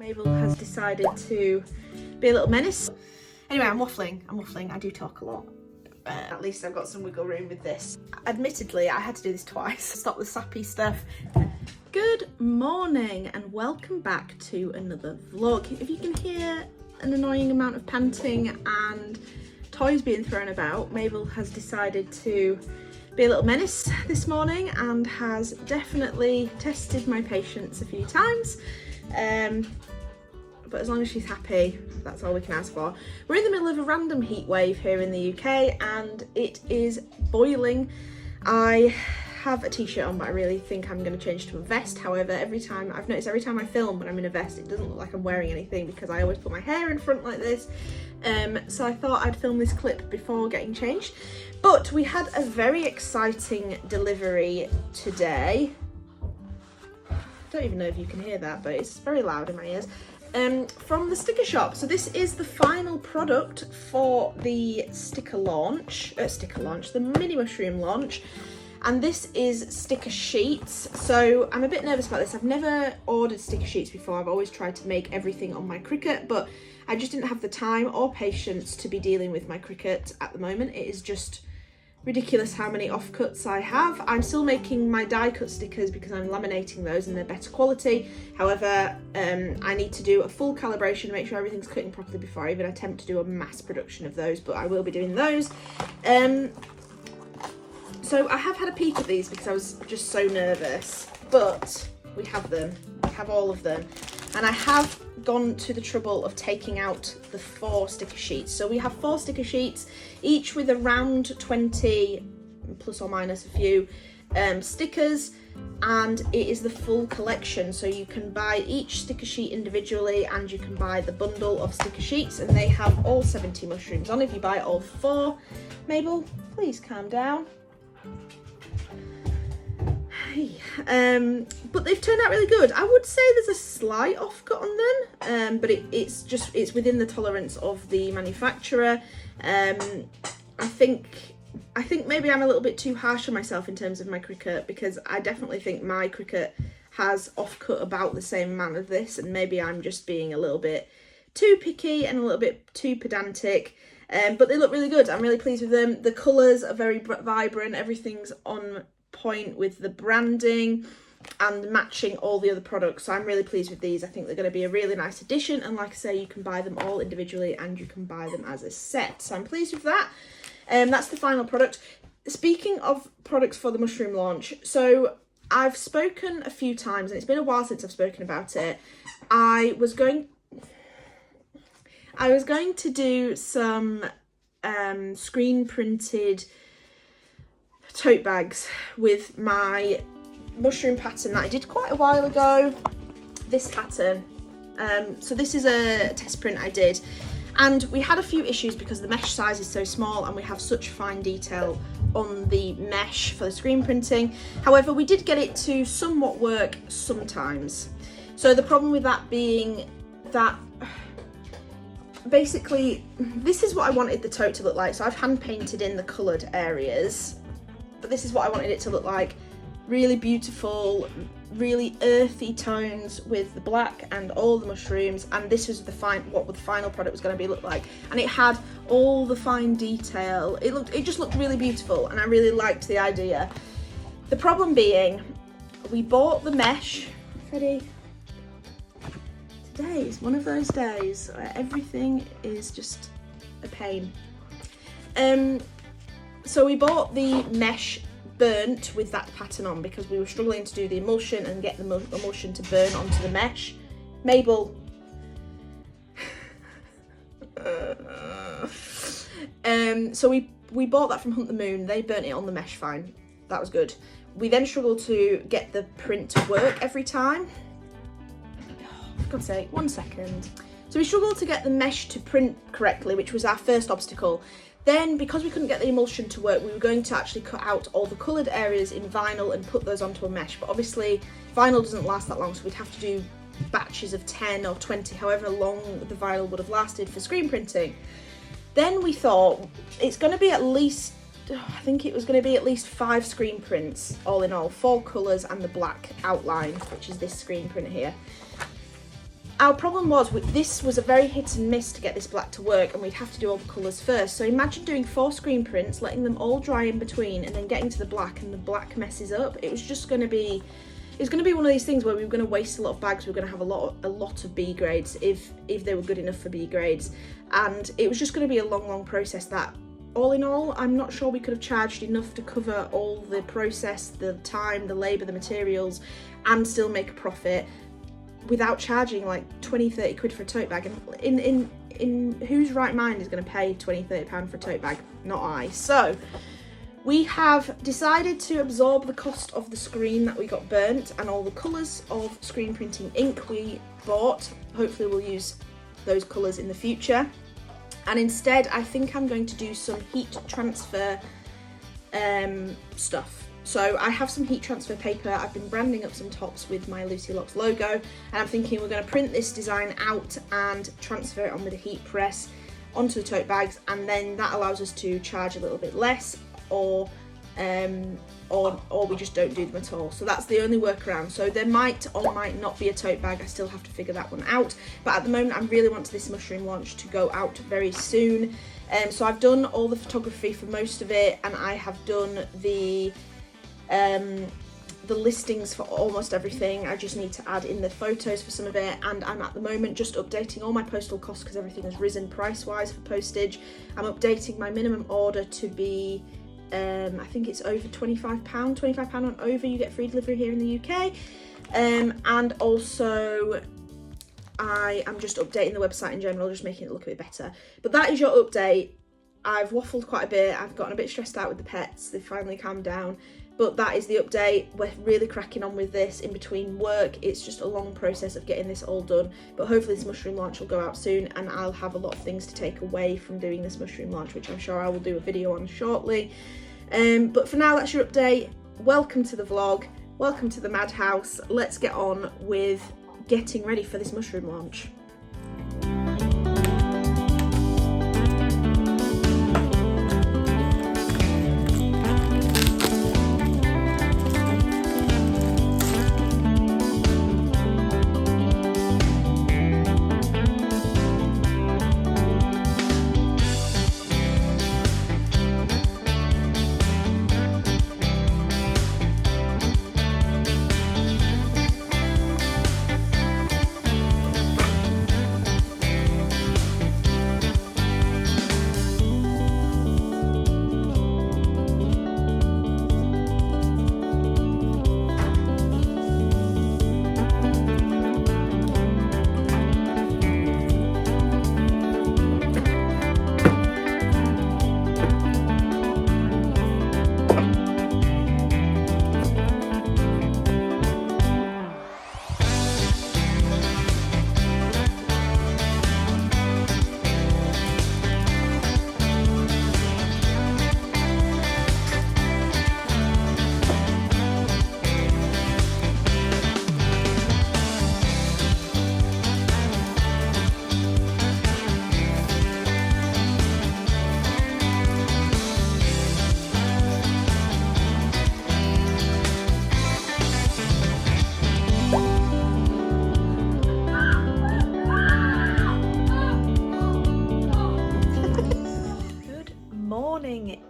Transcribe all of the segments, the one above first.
Mabel has decided to be a little menace. Anyway, I'm waffling. I do talk a lot. At least I've got some wiggle room with this. Admittedly, I had to do this twice. Stop the sappy stuff. Good morning and welcome back to another vlog. If you can hear an annoying amount of panting and toys being thrown about, Mabel has decided to be a little menace this morning and has definitely tested my patience a few times. But as long as she's happy, that's all we can ask for. We're in the middle of a random heat wave here in the UK and it is boiling. I have a t-shirt on, but I really think I'm going to change to a vest. However, I've noticed every time I film when I'm in a vest, it doesn't look like I'm wearing anything because I always put my hair in front like this. So I thought I'd film this clip before getting changed. But we had a very exciting delivery today. I don't even know if you can hear that, but it's very loud in my ears. From the sticker shop. So this is the final product for the the mini mushroom launch. And this is sticker sheets. So I'm a bit nervous about this. I've never ordered sticker sheets before. I've always tried to make everything on my Cricut, but I just didn't have the time or patience to be dealing with my Cricut at the moment. It is just ridiculous how many offcuts I have. I'm still making my die cut stickers because I'm laminating those and they're better quality. However, I need to do a full calibration, make sure everything's cutting properly before I even attempt to do a mass production of those, but I will be doing those. So I have had a peek at these because I was just so nervous, but we have them, we have all of them. And I have gone to the trouble of taking out the 4 sticker sheets. So we have 4 sticker sheets, each with around 20 plus or minus a few stickers, and it is the full collection. So you can buy each sticker sheet individually and you can buy the bundle of sticker sheets, and they have all 70 mushrooms on if you buy all 4. Mabel, please calm down. But they've turned out really good. I would say there's a slight offcut on them, but it's within the tolerance of the manufacturer. I think maybe I'm a little bit too harsh on myself in terms of my Cricut, because I definitely think my Cricut has offcut about the same amount of this, and maybe I'm just being a little bit too picky and a little bit too pedantic. But they look really good. I'm really pleased with them. The colours are very vibrant. Everything's on point with the branding and matching all the other products. So I'm really pleased with these. I think they're going to be a really nice addition. And like I say, you can buy them all individually and you can buy them as a set. So I'm pleased with that. That's the final product. Speaking of products for the mushroom launch, so I've spoken a few times and it's been a while since I've spoken about it. I was going to do some screen printed tote bags with my mushroom pattern that I did quite a while ago. This pattern. So this is a test print I did, and we had a few issues because the mesh size is so small and we have such fine detail on the mesh for the screen printing. However, we did get it to somewhat work sometimes. So the problem with that being that basically this is what I wanted the tote to look like. So I've hand painted in the coloured areas, but this is what I wanted it to look like. Really beautiful, really earthy tones with the black and all the mushrooms, and this was what the final product was going to look like, and it had all the fine detail. It just looked really beautiful, and I really liked the idea. The problem being, we bought the mesh. Ready? Today is one of those days where everything is just a pain. So we bought the mesh burnt with that pattern on because we were struggling to do the emulsion and get the emulsion to burn onto the mesh. Mabel. So we bought that from Hunt the Moon. They burnt it on the mesh fine. That was good. We then struggled to get the print to work every time. For God's sake, 1 second. So we struggled to get the mesh to print correctly, which was our first obstacle. Then, because we couldn't get the emulsion to work, we were going to actually cut out all the coloured areas in vinyl and put those onto a mesh. But obviously, vinyl doesn't last that long, so we'd have to do batches of 10 or 20, however long the vinyl would have lasted for screen printing. Then we thought, it's going to be at least, I think it was going to be at least 5 screen prints, all in all. 4 colours and the black outline, which is this screen print here. our problem was, this was a very hit and miss to get this black to work, and we'd have to do all the colours first. So imagine doing 4 screen prints, letting them all dry in between, and then getting to the black, and the black messes up. It was just going to be, it's going to be one of these things where we were going to waste a lot of bags. We were going to have a lot of B grades if they were good enough for B grades, and it was just going to be a long process that, all in all, I'm not sure we could have charged enough to cover all the process, the time, the labour, the materials, and still make a profit without charging like 20-30 quid for a tote bag. And in whose right mind is going to pay 20-30 pound for a tote bag? Not I. So we have decided to absorb the cost of the screen that we got burnt and all the colours of screen printing ink we bought. Hopefully we'll use those colours in the future, and instead I think I'm going to do some heat transfer stuff. So I have some heat transfer paper. I've been branding up some tops with my Lucy Locks logo, and I'm thinking we're going to print this design out and transfer it on with a heat press onto the tote bags, and then that allows us to charge a little bit less, or we just don't do them at all. So that's the only workaround. So there might or might not be a tote bag. I still have to figure that one out, but at the moment I really want this mushroom launch to go out very soon. So I've done all the photography for most of it, and I have done the listings for almost everything. I just need to add in the photos for some of it, and I'm at the moment just updating all my postal costs because everything has risen price wise for postage. I'm updating my minimum order to be I think it's over £25 on over, you get free delivery here in the UK, and also I am just updating the website in general, just making it look a bit better. But that is your update. I've waffled quite a bit, I've gotten a bit stressed out with the pets, they've finally calmed down. But that is the update. We're really cracking on with this in between work. It's just a long process of getting this all done. But hopefully this mushroom launch will go out soon, and I'll have a lot of things to take away from doing this mushroom launch, which I'm sure I will do a video on shortly. But for now, that's your update. Welcome to the vlog. Welcome to the madhouse. Let's get on with getting ready for this mushroom launch.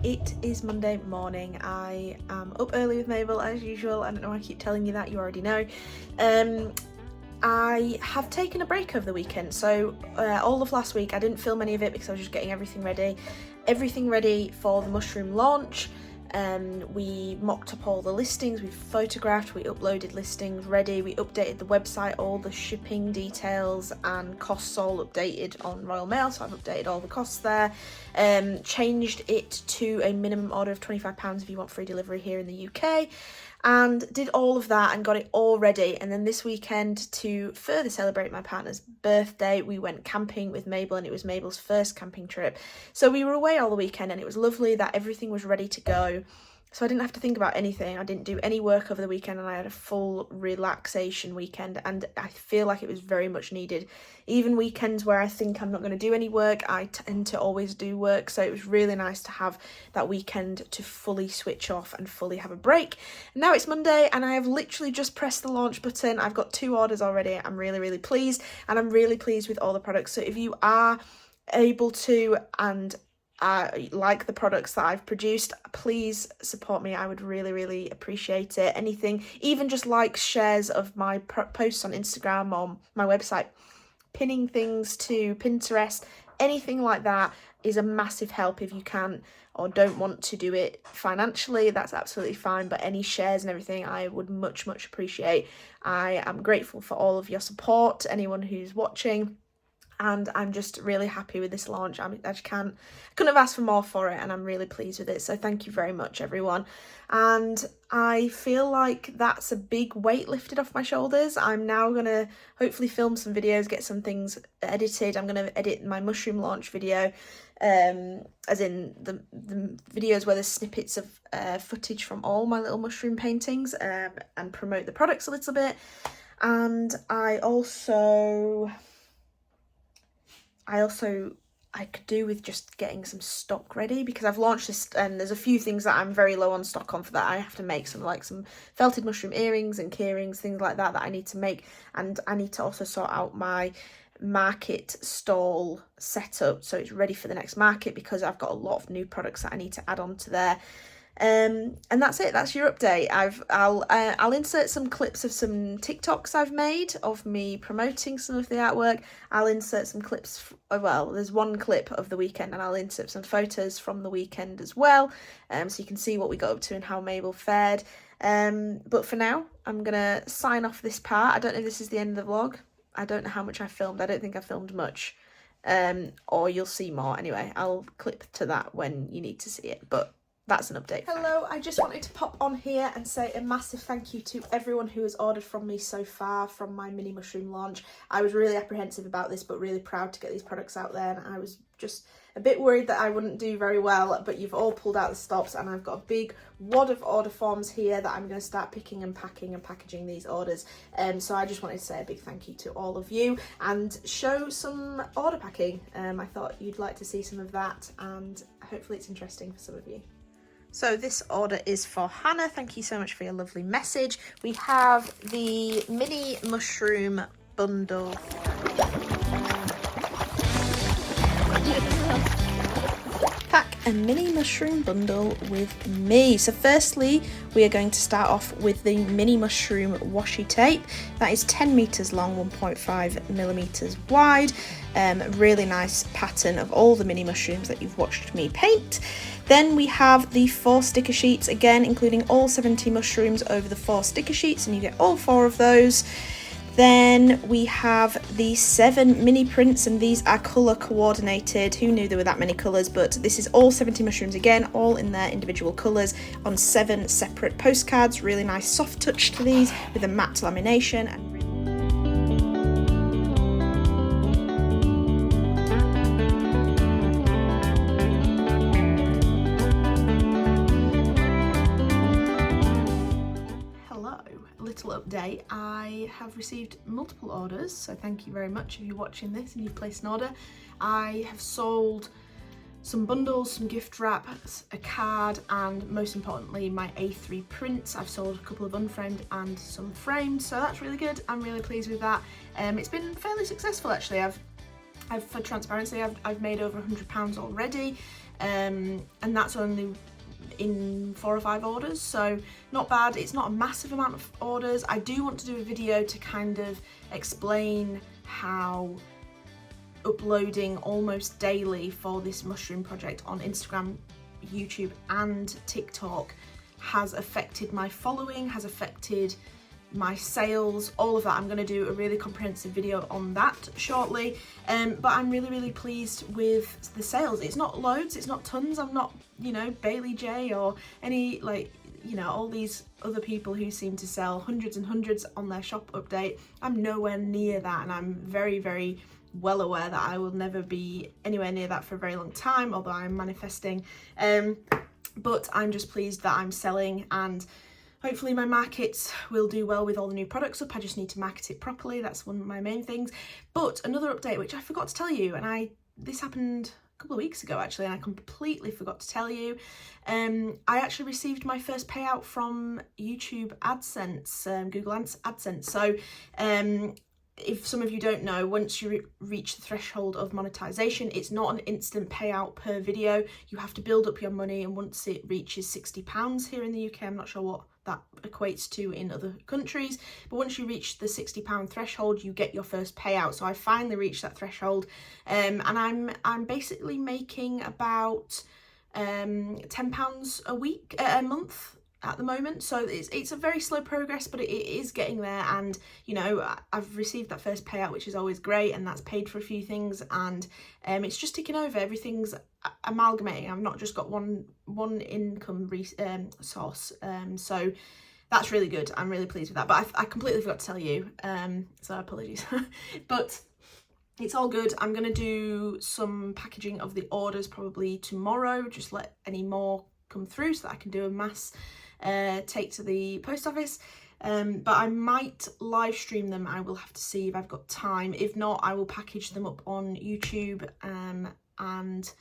It is Monday morning. I am up early with Mabel as usual. I don't know why I keep telling you that, you already know. I have taken a break over the weekend, so all of last week I didn't film any of it because I was just getting everything ready for the mushroom launch. We mocked up all the listings, we photographed, we uploaded listings ready, we updated the website, all the shipping details and costs all updated on Royal Mail, so I've updated all the costs there. Changed it to a minimum order of £25 if you want free delivery here in the UK, and did all of that and got it all ready. And then this weekend, to further celebrate my partner's birthday, we went camping with Mabel, and it was Mabel's first camping trip. So we were away all the weekend, and it was lovely that everything was ready to go. So I didn't have to think about anything. I didn't do any work over the weekend, and I had a full relaxation weekend, and I feel like it was very much needed. Even weekends where I think I'm not going to do any work, I tend to always do work, so it was really nice to have that weekend to fully switch off and fully have a break. And now it's Monday, and I have literally just pressed the launch button. I've got 2 orders already. I'm really, really pleased, and I'm really pleased with all the products. So if you are able to and like the products that I've produced, please support me. I would really, really appreciate it. Anything, even just likes, shares of my posts on Instagram or my website, pinning things to Pinterest, anything like that is a massive help. If you can or don't want to do it financially, that's absolutely fine, but any shares and everything I would much appreciate. I am grateful for all of your support, anyone who's watching, and I'm just really happy with this launch. I couldn't have asked for more for it, and I'm really pleased with it. So thank you very much, everyone. And I feel like that's a big weight lifted off my shoulders. I'm now going to hopefully film some videos, get some things edited. I'm going to edit my mushroom launch video, as in the videos where there's snippets of footage from all my little mushroom paintings, and promote the products a little bit. And I could do with just getting some stock ready, because I've launched this and there's a few things that I'm very low on stock on for that. I have to make some felted mushroom earrings and key rings, things like that I need to make, and I need to also sort out my market stall setup so it's ready for the next market, because I've got a lot of new products that I need to add on to there. And that's it. That's your update. I'll insert some clips of some TikToks I've made of me promoting some of the artwork. I'll insert some clips. Well, there's one clip of the weekend, and I'll insert some photos from the weekend as well, so you can see what we got up to and how Mabel fared. But for now, I'm gonna sign off this part. I don't know if this is the end of the vlog. I don't know how much I filmed. I don't think I filmed much, or you'll see more. Anyway, I'll clip to that when you need to see it. But that's an update. Hello, I just wanted to pop on here and say a massive thank you to everyone who has ordered from me so far from my mini mushroom launch. I was really apprehensive about this, but really proud to get these products out there, and I was just a bit worried that I wouldn't do very well, but you've all pulled out the stops, and I've got a big wad of order forms here that I'm going to start picking and packing and packaging these orders. So I just wanted to say a big thank you to all of you and show some order packing. I thought you'd like to see some of that, and hopefully it's interesting for some of you. So this order is for Hannah. Thank you so much for your lovely message. We have the mini mushroom bundle. Pack a mini mushroom bundle with me. So firstly, we are going to start off with the mini mushroom washi tape. That is 10 meters long, 1.5 millimeters wide. Really nice pattern of all the mini mushrooms that you've watched me paint. Then we have the 4 sticker sheets, again including all 70 mushrooms over the 4 sticker sheets, and you get all 4 of those. Then we have the 7 mini prints, and these are colour coordinated. Who knew there were that many colours? But this is all 70 mushrooms again, all in their individual colours on 7 separate postcards. Really nice soft touch to these with a matte lamination. And update, I have received multiple orders, so thank you very much if you're watching this and you've placed an order. I have sold some bundles, some gift wraps, a card, and most importantly my A3 prints. I've sold a couple of unframed and some framed, so that's really good. I'm really pleased with that. It's been fairly successful actually. For transparency, I've made over £100 already, and that's only in 4 or 5 orders, so not bad. It's not a massive amount of orders. I do want to do a video to kind of explain how uploading almost daily for this mushroom project on Instagram, YouTube and TikTok has affected my following, has affected my sales, all of that. I'm going to do a really comprehensive video on that shortly, but I'm really pleased with the sales. It's not loads, it's not tons. I'm not, you know, Bailey J or any, like, you know, all these other people who seem to sell hundreds and hundreds on their shop update. I'm nowhere near that, and I'm very well aware that I will never be anywhere near that for a very long time, although I'm manifesting. but I'm just pleased that I'm selling, and hopefully my markets will do well with all the new products up. I just need to market it properly. That's one of my main things. But another update, which I forgot to tell you, and this happened a couple of weeks ago actually, and I completely forgot to tell you. I actually received my first payout from YouTube AdSense, Google AdSense. So if some of you don't know, once you reach the threshold of monetization, it's not an instant payout per video. You have to build up your money, and once it reaches £60 here in the UK, I'm not sure what that equates to in other countries, but once you reach the £60 threshold, you get your first payout. So I finally reached that threshold, and I'm basically making about £10 a month at the moment. So it's a very slow progress, but it is getting there. And you know, I've received that first payout, which is always great, and that's paid for a few things, and it's just ticking over. Everything's amalgamating. I've not just got one income source, so that's really good. I'm really pleased with that, but I completely forgot to tell you, so apologies. But it's all good. I'm going to do some packaging of the orders probably tomorrow, just let any more come through so that I can do a mass take to the post office. But I might live stream them. I will have to see if I've got time. If not, I will package them up on YouTube, and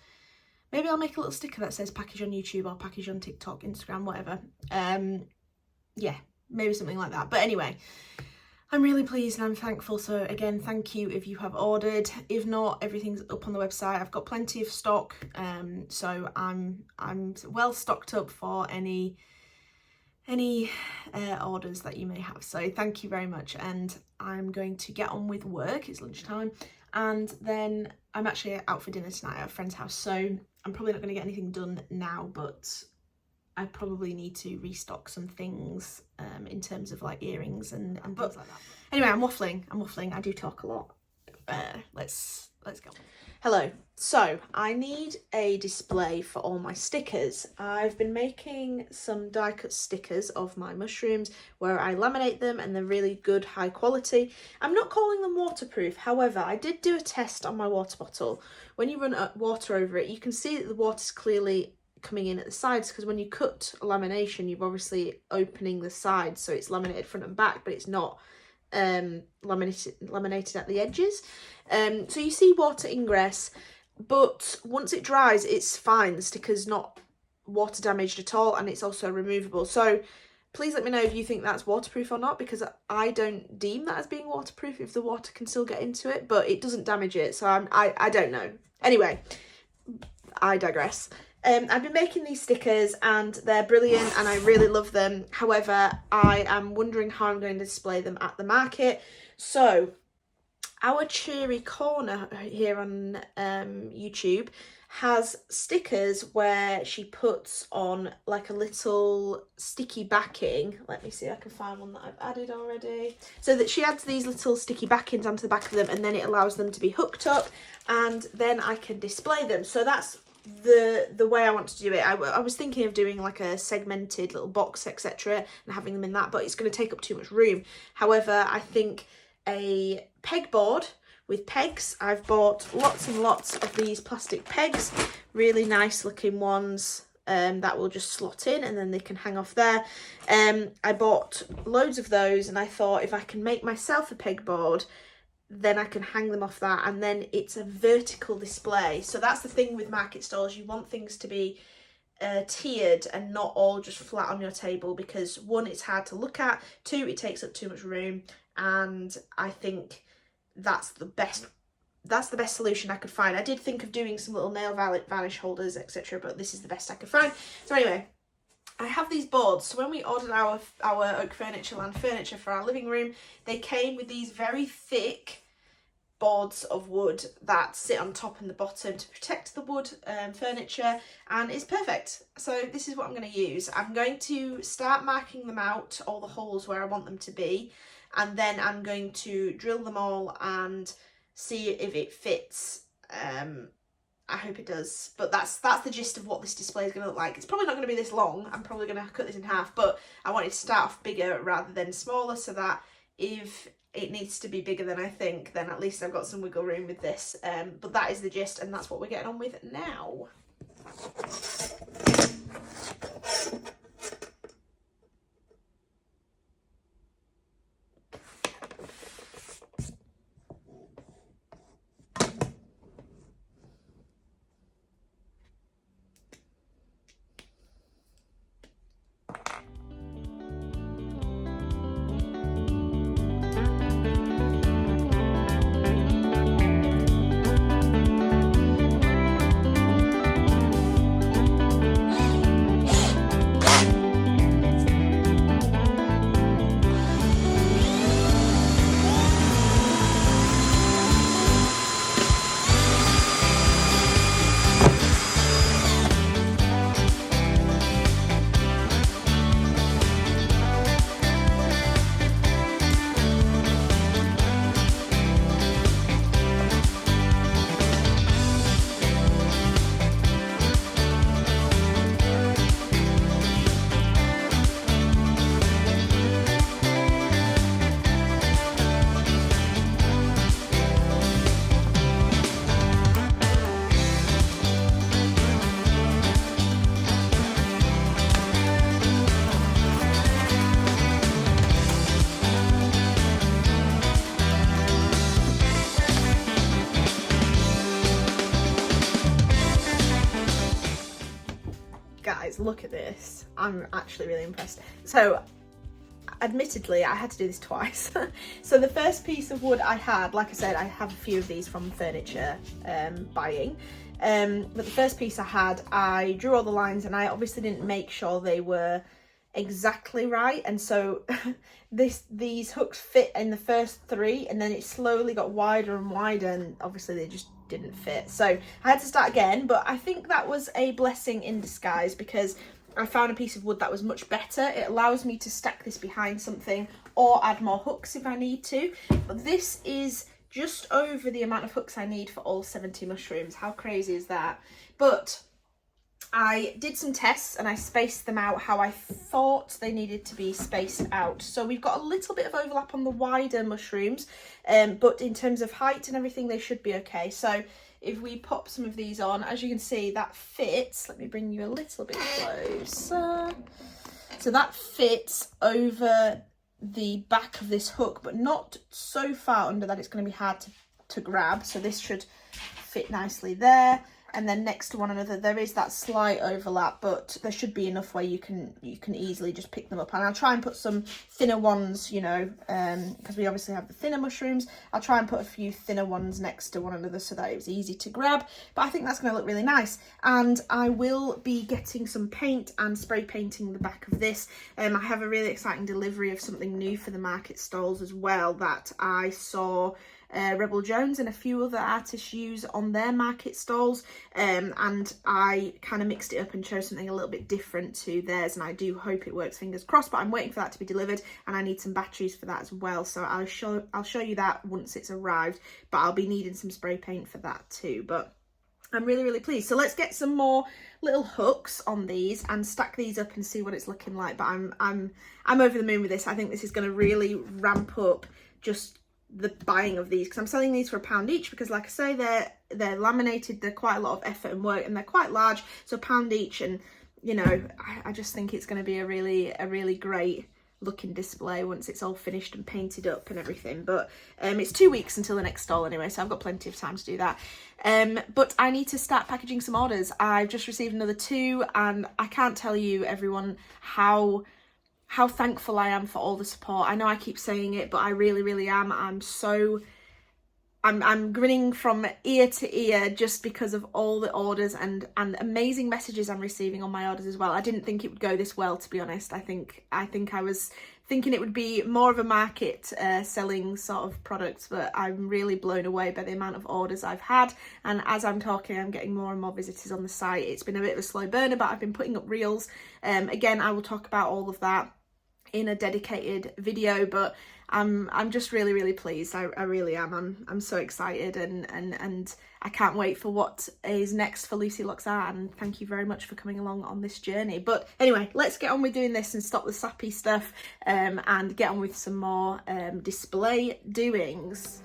maybe I'll make a little sticker that says package on YouTube or package on TikTok, Instagram, whatever. Yeah, maybe something like that. But anyway, I'm really pleased and I'm thankful. So again, thank you if you have ordered. If not, everything's up on the website. I've got plenty of stock, so I'm well stocked up for any orders that you may have. So thank you very much, and I'm going to get on with work. It's lunchtime, and then I'm actually out for dinner tonight at a friend's house, so I'm probably not going to get anything done now, but I probably need to restock some things in terms of like earrings and things like that. Anyway, I'm waffling. I do talk a lot. Let's go. Hello. So I need a display for all my stickers. I've been making some die cut stickers of my mushrooms where I laminate them, and they're really good, high quality. I'm not calling them waterproof. However, I did do a test on my water bottle. When you run water over it, you can see that the water's clearly coming in at the sides, because when you cut a lamination, you're obviously opening the sides, so it's laminated front and back, but it's not laminated at the edges. So you see water ingress, but once it dries, it's fine. The sticker's not water damaged at all, and it's also removable. So please let me know if you think that's waterproof or not, because I don't deem that as being waterproof if the water can still get into it, but it doesn't damage it. So I don't know. Anyway, I digress. I've been making these stickers and they're brilliant and I really love them. However, I am wondering how I'm going to display them at the market. So our Cheery Corner here on YouTube has stickers where she puts on like a little sticky backing. Let me see if I can find one that I've added already. So that she adds these little sticky backings onto the back of them, and then it allows them to be hooked up, and then I can display them. So that's the way I want to do it. I was thinking of doing like a segmented little box, etc., and having them in that, but it's going to take up too much room. However, I think a pegboard with pegs, I've bought lots and lots of these plastic pegs, really nice looking ones, that will just slot in and then they can hang off there. I bought loads of those, and I thought if I can make myself a pegboard, then I can hang them off that, and then it's a vertical display. So that's the thing with market stalls, you want things to be tiered and not all just flat on your table, because one, it's hard to look at, two, it takes up too much room, and I think that's the best solution I could find. I did think of doing some little nail varnish holders, etc., but this is the best I could find. So anyway, I have these boards. So when we ordered our oak furniture land furniture for our living room, they came with these very thick boards of wood that sit on top and the bottom to protect the wood furniture, and it's perfect. So this is what I'm going to use. I'm going to start marking them out, all the holes where I want them to be, and then I'm going to drill them all and see if it fits. I hope it does, but that's the gist of what this display is going to look like. It's probably not going to be this long. I'm probably going to cut this in half, but I wanted to start off bigger rather than smaller, so that if it needs to be bigger than I think, then at least I've got some wiggle room with this. But that is the gist, and that's what we're getting on with now. guys, look at this. I'm actually really impressed. So admittedly, I had to do this twice. So the first piece of wood I had, like I said, I have a few of these from furniture buying. But the first piece I had, I drew all the lines and I obviously didn't make sure they were exactly right, and so these hooks fit in the first 3 and then it slowly got wider and wider, and obviously they just didn't fit, so I had to start again. But I think that was a blessing in disguise, because I found a piece of wood that was much better. It allows me to stack this behind something or add more hooks if I need to, but this is just over the amount of hooks I need for all 70 mushrooms. How crazy is that? But I did some tests and I spaced them out how I thought they needed to be spaced out. So we've got a little bit of overlap on the wider mushrooms, but in terms of height and everything, they should be okay. So if we pop some of these on, as you can see, that fits. Let me bring you a little bit closer. So that fits over the back of this hook, but not so far under that it's going to be hard to grab. So this should fit nicely there. And then next to one another, there is that slight overlap, but there should be enough where you can easily just pick them up. And I'll try and put some thinner ones, you know, because we obviously have the thinner mushrooms. I'll try and put a few thinner ones next to one another so that it was easy to grab. But I think that's going to look really nice. And I will be getting some paint and spray painting the back of this. I have a really exciting delivery of something new for the market stalls as well that I saw Rebel Jones and a few other artists use on their market stalls, and I kind of mixed it up and chose something a little bit different to theirs, and I do hope it works, fingers crossed. But I'm waiting for that to be delivered, and I need some batteries for that as well, so I'll show you that once it's arrived, but I'll be needing some spray paint for that too. But I'm really, really pleased. So let's get some more little hooks on these and stack these up and see what it's looking like. But I'm over the moon with this. I think this is going to really ramp up just the buying of these, because I'm selling these for £1 each, because like I say, they're laminated, they're quite a lot of effort and work, and they're quite large, so £1 each. And you know, I just think it's going to be a really great looking display once it's all finished and painted up and everything. But it's 2 weeks until the next stall anyway, so I've got plenty of time to do that. But I need to start packaging some orders. I've just received another 2, and I can't tell you, everyone, how thankful I am for all the support. I know I keep saying it, but I really am. I'm grinning from ear to ear just because of all the orders and amazing messages I'm receiving on my orders as well. I didn't think it would go this well, to be honest. I think I was thinking it would be more of a market selling sort of product, but I'm really blown away by the amount of orders I've had. And as I'm talking, I'm getting more and more visitors on the site. It's been a bit of a slow burner, but I've been putting up reels. Again, I will talk about all of that in a dedicated video, but I'm just really pleased. I really am. I'm so excited, and I can't wait for what is next for Lucy Looks Art, and thank you very much for coming along on this journey. But anyway, let's get on with doing this and stop the sappy stuff, and get on with some more display doings.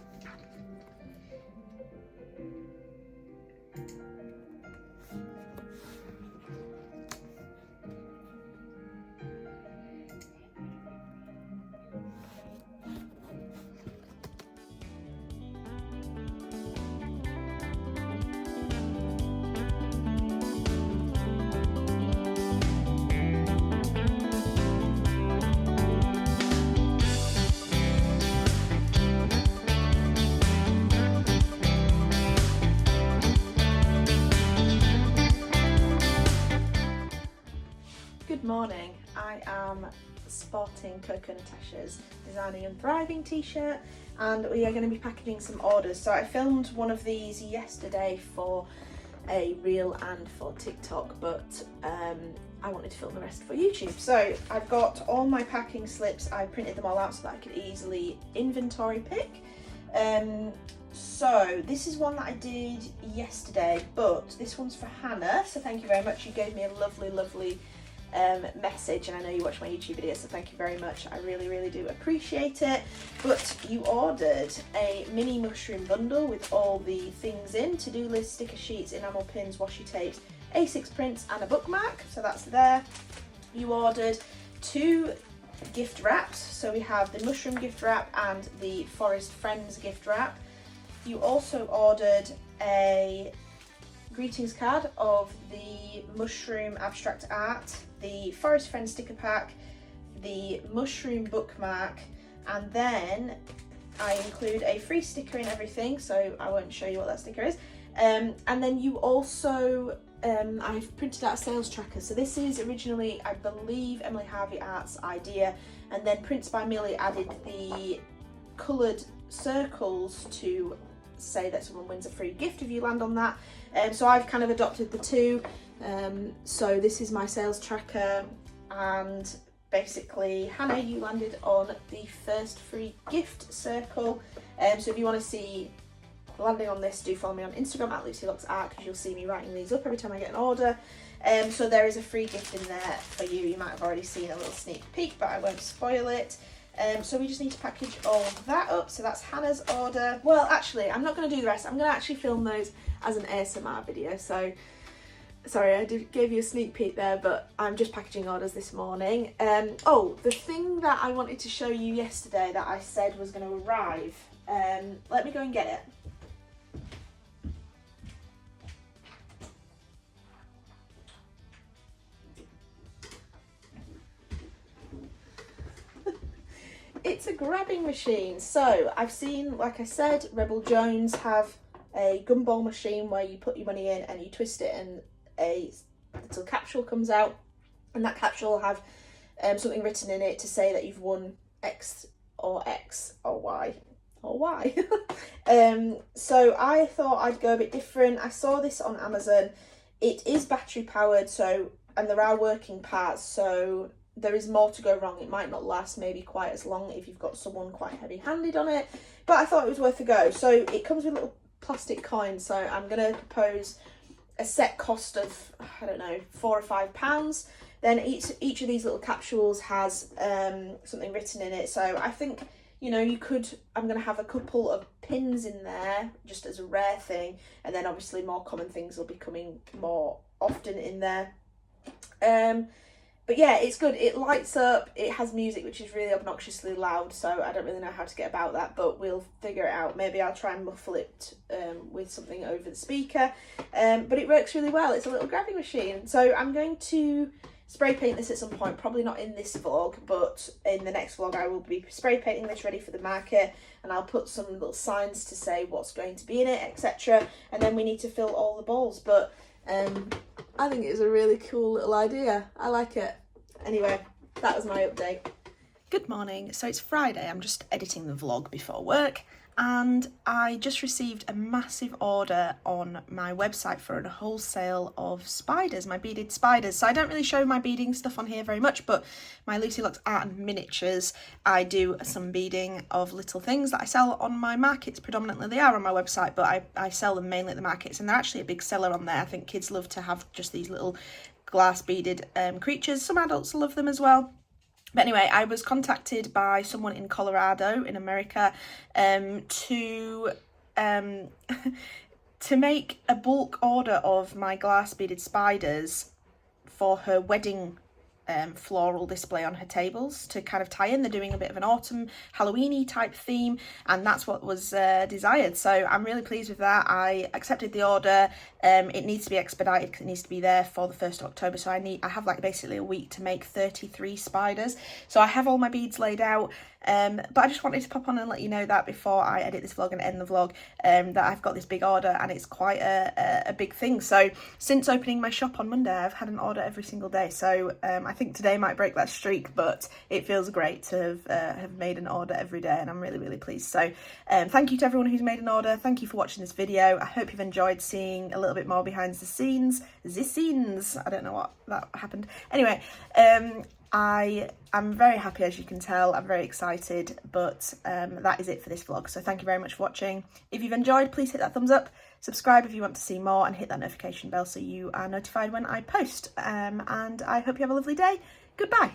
Good morning. I am sporting Coco Natasha's Designing and Thriving t-shirt, and we are going to be packaging some orders. So I filmed one of these yesterday for a reel and for TikTok, but I wanted to film the rest for YouTube. So I've got all my packing slips. I printed them all out so that I could easily inventory pick. So this is one that I did yesterday, but this one's for Hannah, so thank you very much. You gave me a lovely message, and I know you watch my YouTube videos, so thank you very much. I really do appreciate it. But you ordered a mini mushroom bundle with all the things in: to-do list, sticker sheets, enamel pins, washi tapes, A6 prints, and a bookmark, so that's there. You ordered 2 gift wraps, so we have the mushroom gift wrap and the Forest Friends gift wrap. You also ordered a greetings card of the mushroom abstract art, the Forest Friend sticker pack, the mushroom bookmark, and then I include a free sticker in everything, so I won't show you what that sticker is. And then you also, I've printed out a sales tracker. So this is originally, I believe, Emily Harvey Art's idea, and then Prints by Millie added the coloured circles to say that someone wins a free gift if you land on that. So I've kind of adopted the two. So this is my sales tracker, and basically, Hannah, you landed on the first free gift circle. So if you want to see landing on this, do follow me on Instagram at LucyLuxArt, because you'll see me writing these up every time I get an order. So there is a free gift in there for you. You might have already seen a little sneak peek, but I won't spoil it. So we just need to package all of that up. So that's Hannah's order. Well, actually, I'm not going to do the rest. I'm going to actually film those as an ASMR video. So sorry, I gave you a sneak peek there, but I'm just packaging orders this morning. Oh, the thing that I wanted to show you yesterday that I said was going to arrive. Let me go and get it. It's a grabbing machine. So I've seen, like I said, Rebel Jones have a gumball machine where you put your money in and you twist it and a little capsule comes out, and that capsule will have something written in it to say that you've won X or Y. So I thought I'd go a bit different. I saw this on Amazon. It is battery powered, so, and there are working parts, so there is more to go wrong. It might not last maybe quite as long if you've got someone quite heavy-handed on it, but I thought it was worth a go. So it comes with little plastic coins, so I'm going to propose a set cost of, I don't know, £4 or £5. Then each of these little capsules has something written in it. So I think, you know, you could, I'm going to have a couple of pins in there just as a rare thing, and then obviously more common things will be coming more often in there. But yeah, it's good. It lights up, it has music which is really obnoxiously loud, so I don't really know how to get about that, but we'll figure it out. Maybe I'll try and muffle it with something over the speaker, but it works really well. It's a little grabbing machine. So I'm going to spray paint this at some point, probably not in this vlog, but in the next vlog I will be spray painting this ready for the market, and I'll put some little signs to say what's going to be in it, etc. And then we need to fill all the balls, but I think it's a really cool little idea. I like it. Anyway, that was my update. Good morning. So it's Friday. I'm just editing the vlog before work, and I just received a massive order on my website for a wholesale of spiders, my beaded spiders. So I don't really show my beading stuff on here very much, but my Lucy Lux Art and Miniatures, I do some beading of little things that I sell on my markets. Predominantly they are on my website, but I sell them mainly at the markets, and they're actually a big seller on there. I think kids love to have just these little glass beaded creatures. Some adults love them as well. But anyway, I was contacted by someone in Colorado in America to make a bulk order of my glass beaded spiders for her wedding floral display on her tables to kind of tie in. They're doing a bit of an autumn Halloween-y type theme, and that's what was desired. So I'm really pleased with that. I accepted the order. It needs to be expedited because it needs to be there for the 1st of October. So I have like basically a week to make 33 spiders. So I have all my beads laid out. But I just wanted to pop on and let you know that before I edit this vlog and end the vlog, that I've got this big order, and it's quite a big thing. So since opening my shop on Monday, I've had an order every single day. So I think today might break that streak, but it feels great to have made an order every day, and I'm really, really pleased. So thank you to everyone who's made an order. Thank you for watching this video. I hope you've enjoyed seeing a little bit more behind the scenes. I don't know what that happened. Anyway, I am very happy, as you can tell. I'm very excited, but that is it for this vlog. So thank you very much for watching. If you've enjoyed, please hit that thumbs up, subscribe if you want to see more, and hit that notification bell so you are notified when I post. And I hope you have a lovely day. Goodbye.